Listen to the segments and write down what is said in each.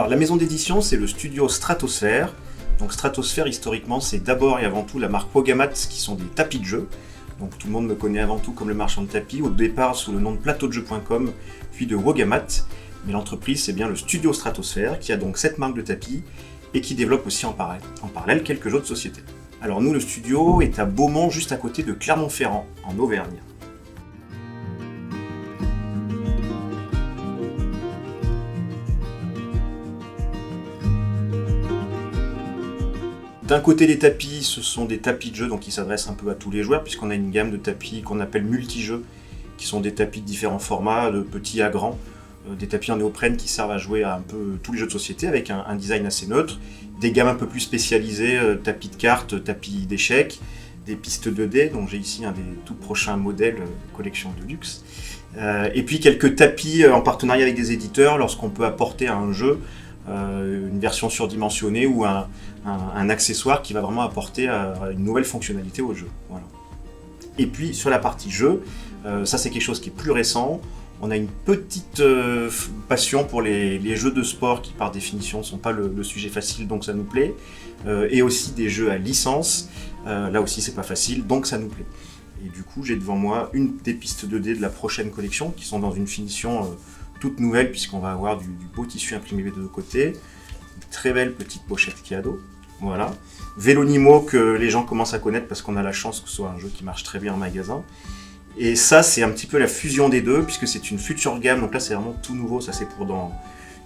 Alors la maison d'édition, c'est le studio Stratosphère. Donc Stratosphère, historiquement, c'est d'abord et avant tout la marque Wogamat, qui sont des tapis de jeu. Donc tout le monde me connaît avant tout comme le marchand de tapis, au départ sous le nom de plateaudejeu.com, puis de Wogamat. Mais l'entreprise, c'est bien le studio Stratosphère, qui a donc 7 marques de tapis et qui développe aussi en parallèle quelques jeux de société. Alors nous, le studio est à Beaumont, juste à côté de Clermont-Ferrand, en Auvergne. D'un côté, les tapis, ce sont des tapis de jeu, donc qui s'adressent un peu à tous les joueurs, puisqu'on a une gamme de tapis qu'on appelle multi-jeux, qui sont des tapis de différents formats, de petits à grands, des tapis en néoprène qui servent à jouer à un peu tous les jeux de société, avec un design assez neutre, des gammes un peu plus spécialisées, tapis de cartes, tapis d'échecs, des pistes 2D, dont j'ai ici un des tout prochains modèles, collection de luxe, et puis quelques tapis en partenariat avec des éditeurs, lorsqu'on peut apporter à un jeu une version surdimensionnée ou un accessoire qui va vraiment apporter une nouvelle fonctionnalité au jeu. Voilà. Et puis sur la partie jeu, ça c'est quelque chose qui est plus récent. On a une petite passion pour les jeux de sport qui par définition ne sont pas le sujet facile, donc ça nous plaît. Et aussi des jeux à licence, là aussi c'est pas facile, donc ça nous plaît. Et du coup j'ai devant moi une des pistes 2D de la prochaine collection qui sont dans une finition toute nouvelle, puisqu'on va avoir du beau tissu imprimé des deux côtés, une très belle petite pochette cadeau, voilà. Vélonimo que les gens commencent à connaître parce qu'on a la chance que ce soit un jeu qui marche très bien en magasin. Et ça c'est un petit peu la fusion des deux, puisque c'est une future gamme, donc là c'est vraiment tout nouveau, ça c'est pour dans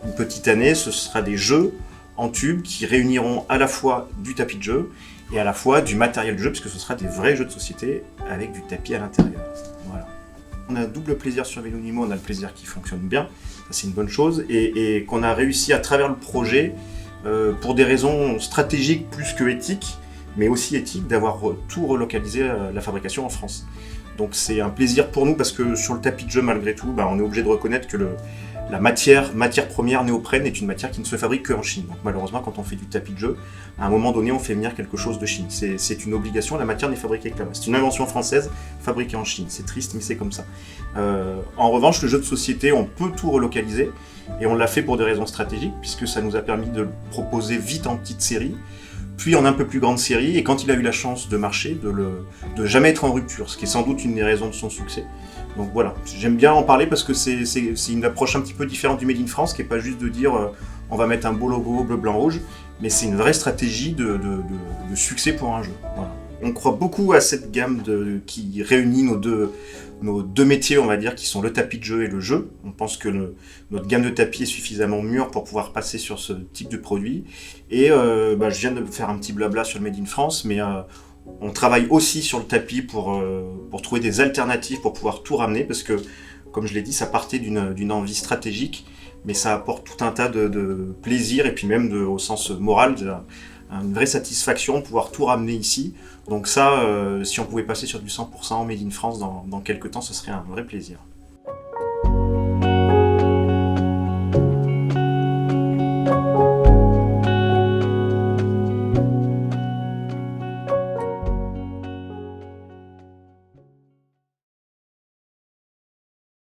une petite année, ce sera des jeux en tube qui réuniront à la fois du tapis de jeu et à la fois du matériel de jeu, puisque ce sera des vrais jeux de société avec du tapis à l'intérieur. Voilà. On a un double plaisir sur Vélonimo, on a le plaisir qui fonctionne bien, ça c'est une bonne chose, et qu'on a réussi à travers le projet, pour des raisons stratégiques plus que éthiques, mais aussi éthiques, d'avoir tout relocalisé la fabrication en France. Donc c'est un plaisir pour nous parce que sur le tapis de jeu, malgré tout, on est obligé de reconnaître que la matière première néoprène est une matière qui ne se fabrique qu'en Chine. Donc malheureusement, quand on fait du tapis de jeu, à un moment donné, on fait venir quelque chose de Chine. C'est une obligation, la matière n'est fabriquée que là-bas. C'est une invention française fabriquée en Chine. C'est triste, mais c'est comme ça. En revanche, le jeu de société, on peut tout relocaliser, et on l'a fait pour des raisons stratégiques, puisque ça nous a permis de le proposer vite en petite série, puis en un peu plus grande série, et quand il a eu la chance de marcher, de jamais être en rupture, ce qui est sans doute une des raisons de son succès. Donc voilà, j'aime bien en parler parce que c'est une approche un petit peu différente du Made in France, qui n'est pas juste de dire on va mettre un beau logo bleu, blanc, rouge, mais c'est une vraie stratégie de succès pour un jeu. Voilà. On croit beaucoup à cette gamme qui réunit nos deux métiers, on va dire, qui sont le tapis de jeu et le jeu. On pense que notre gamme de tapis est suffisamment mûre pour pouvoir passer sur ce type de produit. Et je viens de faire un petit blabla sur le Made in France, mais on travaille aussi sur le tapis pour trouver des alternatives pour pouvoir tout ramener, parce que, comme je l'ai dit, ça partait d'une envie stratégique, mais ça apporte tout un tas de plaisir, et puis même au sens moral, une vraie satisfaction de pouvoir tout ramener ici. Donc ça, si on pouvait passer sur du 100% Made in France dans quelques temps, ce serait un vrai plaisir.